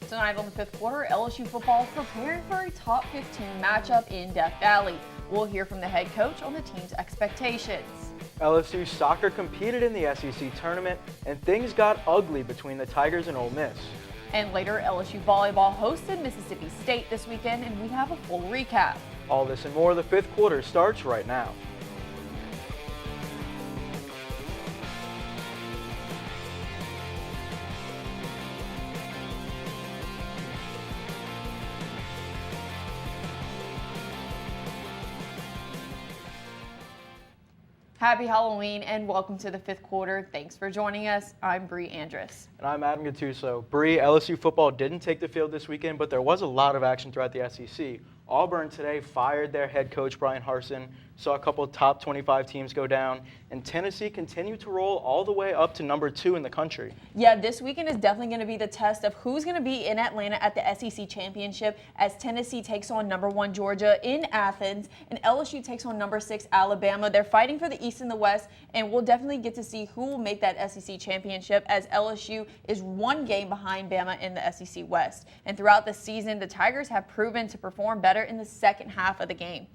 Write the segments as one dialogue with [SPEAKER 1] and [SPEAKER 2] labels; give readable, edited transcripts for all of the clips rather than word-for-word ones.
[SPEAKER 1] Tonight on the fifth quarter, LSU football is preparing for a top 15 matchup in Death Valley. We'll hear from the head coach on the team's expectations.
[SPEAKER 2] LSU soccer competed in the SEC tournament, and things got ugly between the Tigers and Ole Miss.
[SPEAKER 1] And later, LSU volleyball hosted Mississippi State this weekend, and we have a full recap.
[SPEAKER 2] All this and more, the fifth quarter starts right now.
[SPEAKER 1] Happy Halloween and welcome to the fifth quarter. Thanks for joining us. I'm Brie Andras.
[SPEAKER 2] And I'm Guttuso. Brie, LSU football didn't take the field this weekend, but there was a lot of action throughout the SEC. Auburn today fired their head coach, Brian Harsin, saw a couple of top 25 teams go down, and Tennessee continued to roll all the way up to number 2 in the country.
[SPEAKER 1] Yeah, this weekend is definitely going to be the test of who's going to be in Atlanta at the SEC Championship as Tennessee takes on number 1 Georgia in Athens and LSU takes on number 6 Alabama. They're fighting for the East and the West, and we'll definitely get to see who will make that SEC Championship as LSU is 1 game behind Bama in the SEC West. And throughout the season, the Tigers have proven to perform better in the second half of the game.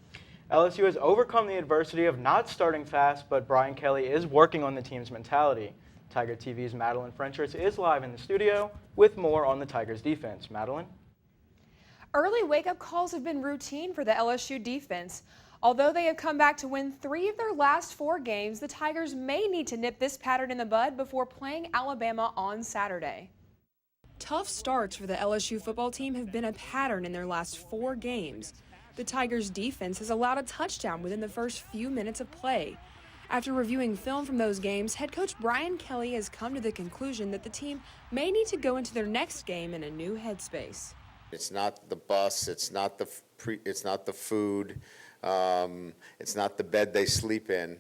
[SPEAKER 2] LSU has overcome the adversity of not starting fast, but Brian Kelly is working on the team's mentality. Tiger TV's Madeline Frenchers is live in the studio with more on the Tigers defense. Madeline?
[SPEAKER 3] Early wake-up calls have been routine for the LSU defense. Although they have come back to win 3 of their last 4 games, the Tigers may need to nip this pattern in the bud before playing Alabama on Saturday. Tough starts for the LSU football team have been a pattern in their last 4 games. The Tigers' defense has allowed a touchdown within the first few minutes of play. After reviewing film from those games, head coach Brian Kelly has come to the conclusion that the team may need to go into their next game in a new headspace.
[SPEAKER 4] It's not the bus, it's not the food, it's not the bed they sleep in.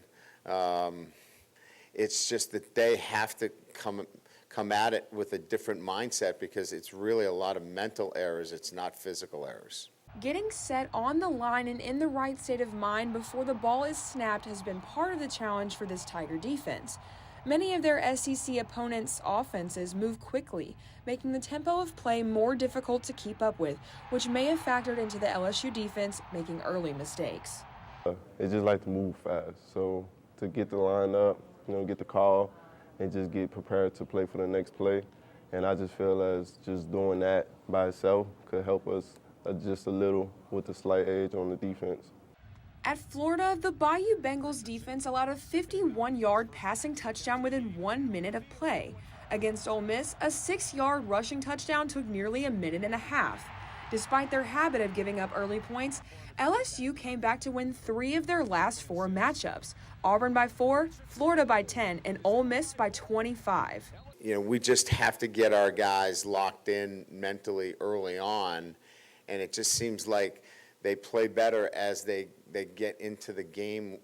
[SPEAKER 4] It's just that they have to come at it with a different mindset because it's really a lot of mental errors, it's not physical errors.
[SPEAKER 3] Getting set on the line and in the right state of mind before the ball is snapped has been part of the challenge for this Tiger defense. Many of their SEC opponents' offenses move quickly, making the tempo of play more difficult to keep up with, which may have factored into the LSU defense making early mistakes.
[SPEAKER 5] They just like to move fast, so to get the line up, get the call, and just get prepared to play for the next play. And I just feel as just doing that by itself could help us just a little with the slight edge on the defense.
[SPEAKER 3] At Florida, the Bayou Bengals defense allowed a 51-yard passing touchdown within 1 minute of play. Against Ole Miss, a 6-yard rushing touchdown took nearly a minute and a half. Despite their habit of giving up early points, LSU came back to win 3 of their last 4 matchups. Auburn by 4, Florida by 10, and Ole Miss by 25.
[SPEAKER 4] We just have to get our guys locked in mentally early on, and it just seems like they play better as they get into the game,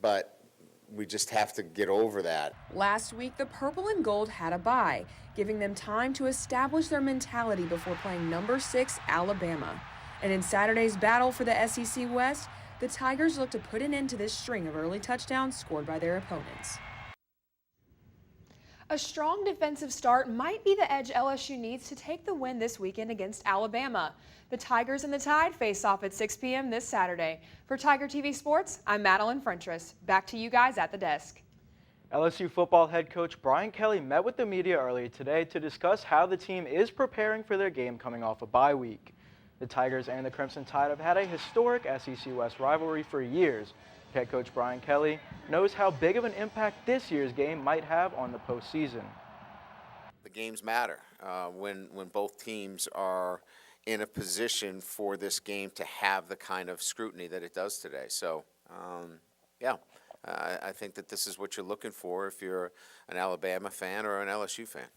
[SPEAKER 4] but we just have to get over that.
[SPEAKER 3] Last week, the Purple and Gold had a bye, giving them time to establish their mentality before playing number 6 Alabama. And in Saturday's battle for the SEC West, the Tigers look to put an end to this string of early touchdowns scored by their opponents. A strong defensive start might be the edge LSU needs to take the win this weekend against Alabama. The Tigers and the Tide face off at 6 p.m. this Saturday. For Tiger TV Sports, I'm Madeline Frenchers. Back to you guys at the desk.
[SPEAKER 2] LSU football head coach Brian Kelly met with the media earlier today to discuss how the team is preparing for their game coming off a bye week. The Tigers and the Crimson Tide have had a historic SEC West rivalry for years. Head coach Brian Kelly knows how big of an impact this year's game might have on the postseason.
[SPEAKER 4] The games matter when both teams are in a position for this game to have the kind of scrutiny that it does today. So, I think that this is what you're looking for if you're an Alabama fan or an LSU fan.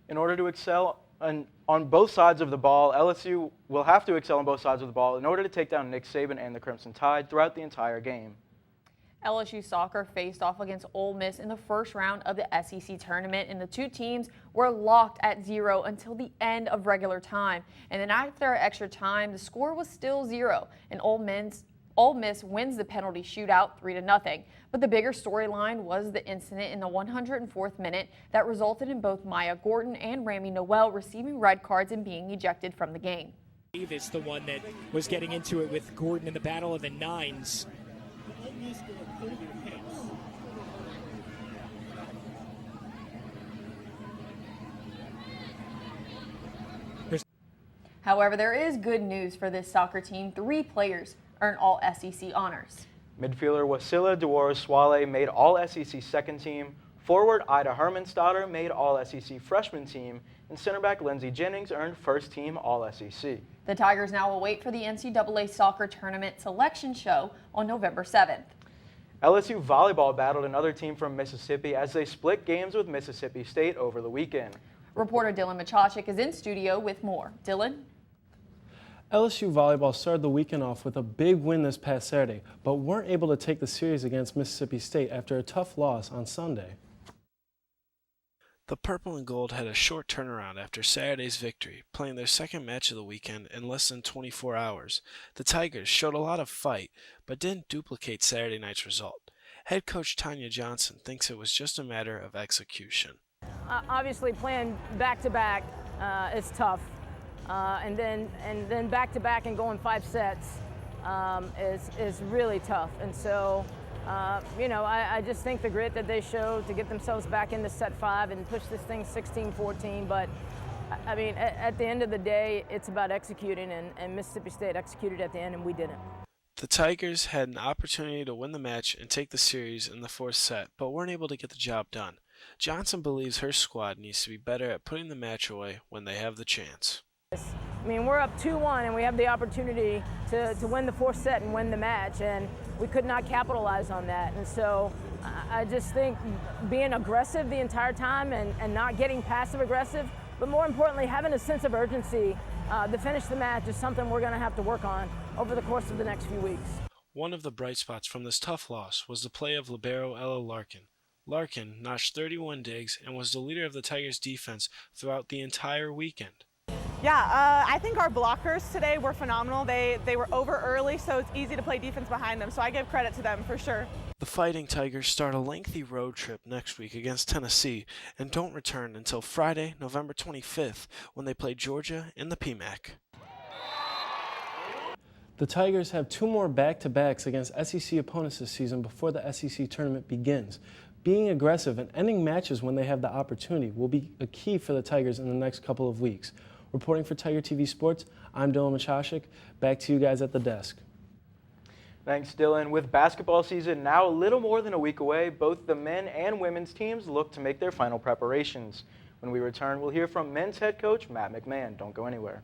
[SPEAKER 2] In order to excel on both sides of the ball, LSU will have to excel on both sides of the ball in order to take down Nick Saban and the Crimson Tide throughout the entire game.
[SPEAKER 1] LSU soccer faced off against Ole Miss in the first round of the SEC tournament, and the two teams were locked at 0 until the end of regular time. And then after extra time, the score was still 0, and Ole Ole Miss wins the penalty shootout 3-0. But the bigger storyline was the incident in the 104th minute that resulted in both Maya Gordon and Rami Noel receiving red cards and being ejected from the game.
[SPEAKER 6] It's the one that was getting into it with Gordon in the battle of the nines.
[SPEAKER 1] However, there is good news for this soccer team. 3 players earn all SEC honors.
[SPEAKER 2] Midfielder Wasila Duwaru-Swale made all SEC second team. Forward Ida Hermanstotter made all SEC freshman team. And center back Lindsey Jennings earned first team all SEC.
[SPEAKER 1] The Tigers now will wait for the NCAA soccer tournament selection show on November 7th.
[SPEAKER 2] LSU volleyball battled another team from Mississippi as they split games with Mississippi State over the weekend.
[SPEAKER 1] Reporter Dylan Machachik is in studio with more. Dylan?
[SPEAKER 7] LSU volleyball started the weekend off with a big win this past Saturday, but weren't able to take the series against Mississippi State after a tough loss on Sunday.
[SPEAKER 8] The Purple and Gold had a short turnaround after Saturday's victory, playing their second match of the weekend in less than 24 hours. The Tigers showed a lot of fight, but didn't duplicate Saturday night's result. Head coach Tanya Johnson thinks it was just a matter of execution.
[SPEAKER 9] Obviously, playing back-to-back is tough, and then back-to-back and going 5 sets is really tough. And so, I just think the grit that they showed to get themselves back into set 5 and push this thing 16-14. But I mean, at the end of the day, it's about executing, and Mississippi State executed at the end, and we didn't.
[SPEAKER 8] The Tigers had an opportunity to win the match and take the series in the 4th set, but weren't able to get the job done. Johnson believes her squad needs to be better at putting the match away when they have the chance.
[SPEAKER 9] I mean, we're up 2-1, and we have the opportunity to win the 4th set and win the match, and we could not capitalize on that. And so I just think being aggressive the entire time and not getting passive-aggressive, but more importantly, having a sense of urgency to finish the match is something we're going to have to work on over the course of the next few weeks.
[SPEAKER 8] One of the bright spots from this tough loss was the play of libero Ella Larkin. Larkin notched 31 digs and was the leader of the Tigers' defense throughout the entire weekend.
[SPEAKER 10] Yeah, I think our blockers today were phenomenal. They were over early, so it's easy to play defense behind them, so I give credit to them for sure.
[SPEAKER 8] The Fighting Tigers start a lengthy road trip next week against Tennessee and don't return until Friday, November 25th, when they play Georgia in the PMAC.
[SPEAKER 7] The Tigers have 2 more back-to-backs against SEC opponents this season before the SEC tournament begins. Being aggressive and ending matches when they have the opportunity will be a key for the Tigers in the next couple of weeks. Reporting for Tiger TV Sports, I'm Dylan Machachik. Back to you guys at the desk.
[SPEAKER 2] Thanks, Dylan. With basketball season now a little more than a week away, both the men and women's teams look to make their final preparations. When we return, we'll hear from men's head coach Matt McMahon. Don't go anywhere.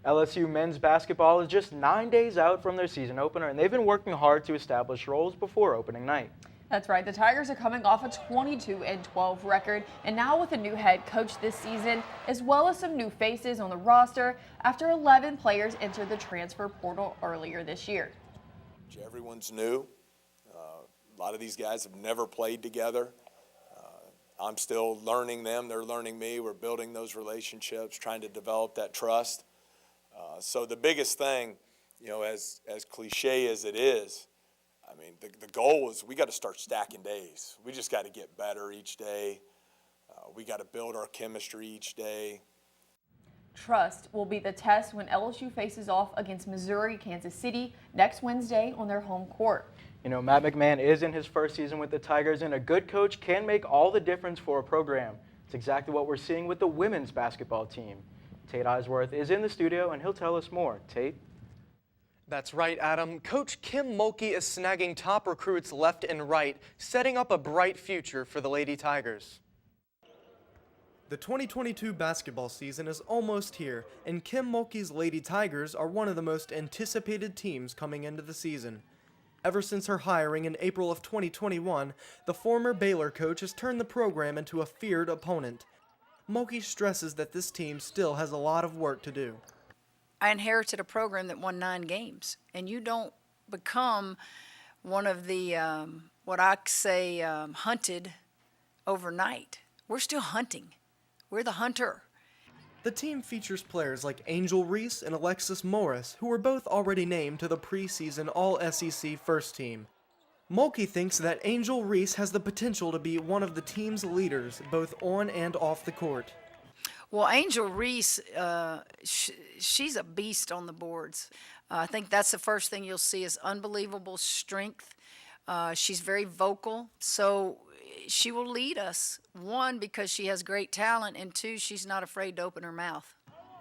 [SPEAKER 2] LSU men's basketball is just 9 days out from their season opener, and they've been working hard to establish roles before opening night.
[SPEAKER 1] That's right. The Tigers are coming off a 22-12 record, and now with a new head coach this season, as well as some new faces on the roster after 11 players entered the transfer portal earlier this year.
[SPEAKER 11] Everyone's new. A lot of these guys have never played together. I'm still learning them. They're learning me. We're building those relationships, trying to develop that trust. So the biggest thing, as cliche as it is, I mean, the goal is we got to start stacking days. We just got to get better each day. We got to build our chemistry each day.
[SPEAKER 1] Trust will be the test when LSU faces off against Missouri, Kansas City next Wednesday on their home court.
[SPEAKER 2] You know, Matt McMahon is in his first season with the Tigers, and a good coach can make all the difference for a program. It's exactly what we're seeing with the women's basketball team. Tate Eisworth is in the studio, and he'll tell us more. Tate?
[SPEAKER 12] That's right, Adam. Coach Kim Mulkey is snagging top recruits left and right, setting up a bright future for the Lady Tigers. The 2022 basketball season is almost here, and Kim Mulkey's Lady Tigers are one of the most anticipated teams coming into the season. Ever since her hiring in April of 2021, the former Baylor coach has turned the program into a feared opponent. Mulkey stresses that this team still has a lot of work to do.
[SPEAKER 13] I inherited a program that won 9 games, and you don't become one of the, what I say, hunted overnight. We're still hunting. We're the hunter.
[SPEAKER 12] The team features players like Angel Reese and Alexis Morris, who were both already named to the preseason All-SEC first team. Mulkey thinks that Angel Reese has the potential to be one of the team's leaders, both on and off the court.
[SPEAKER 13] Well, Angel Reese, she's a beast on the boards. I think that's the first thing you'll see is unbelievable strength. She's very vocal, so she will lead us. 1, because she has great talent, and 2, she's not afraid to open her mouth.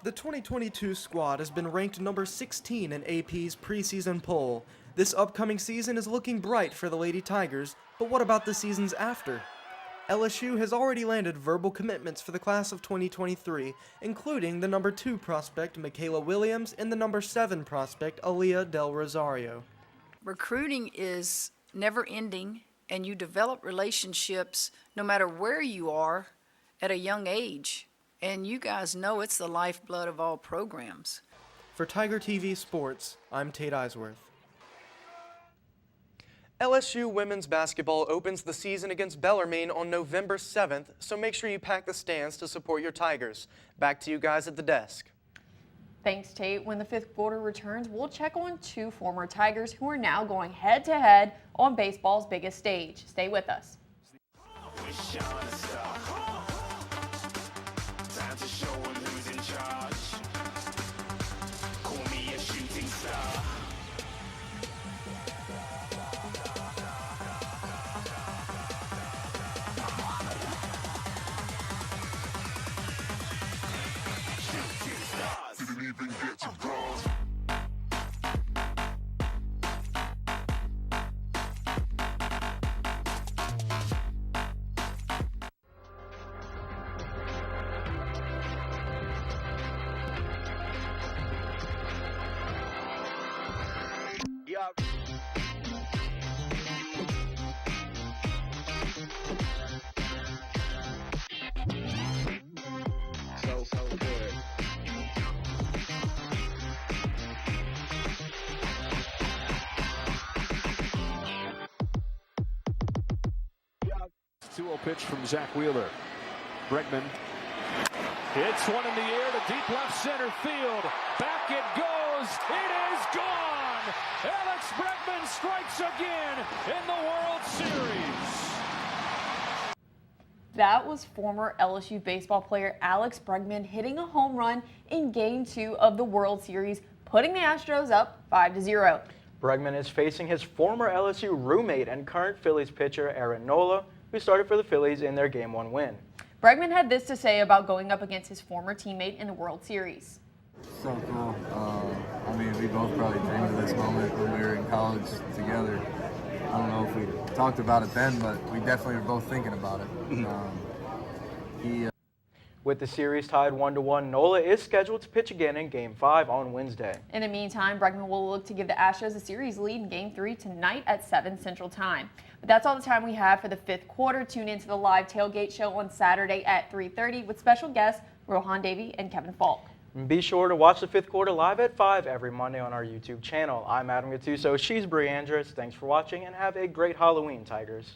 [SPEAKER 12] The 2022 squad has been ranked number 16 in AP's preseason poll. This upcoming season is looking bright for the Lady Tigers, but what about the seasons after? LSU has already landed verbal commitments for the class of 2023, including the number 2 prospect Michaela Williams and the number 7 prospect Aaliyah Del Rosario.
[SPEAKER 13] Recruiting is never ending, and you develop relationships no matter where you are at a young age. And you guys know it's the lifeblood of all programs.
[SPEAKER 12] For Tiger TV Sports, I'm Tate Eisworth. LSU women's basketball opens the season against Bellarmine on November 7th, so make sure you pack the stands to support your Tigers. Back to you guys at the desk.
[SPEAKER 1] Thanks, Tate. When the 5th quarter returns, we'll check on 2 former Tigers who are now going head-to-head on baseball's biggest stage. Stay with us.
[SPEAKER 14] So good.
[SPEAKER 15] Two-0 pitch from Zach Wheeler. Bregman hits one in the air to deep left center field. Back it goes. It is gone. Alex Bregman strikes again in the World Series.
[SPEAKER 1] That was former LSU baseball player Alex Bregman hitting a home run in Game 2 of the World Series, putting the Astros up 5-0.
[SPEAKER 2] Bregman is facing his former LSU roommate and current Phillies pitcher Aaron Nola, who started for the Phillies in their Game 1 win.
[SPEAKER 1] Bregman had this to say about going up against his former teammate in the World Series.
[SPEAKER 16] So cool. I mean, we both probably dreamed of this moment when we were in college together. I don't know if we talked about it then, but we definitely were both thinking about it.
[SPEAKER 2] With the series tied 1-1, Nola is scheduled to pitch again in Game 5 on Wednesday.
[SPEAKER 1] In the meantime, Bregman will look to give the Astros a series lead in Game 3 tonight at 7 Central Time. But that's all the time we have for the 5th quarter. Tune in to the live tailgate show on Saturday at 3:30 with special guests Rohan Davey and Kevin Falk.
[SPEAKER 2] And be sure to watch the 5th quarter live at 5 every Monday on our YouTube channel. I'm Adam Guttuso. She's Brie Andras. Thanks for watching and have a great Halloween, Tigers.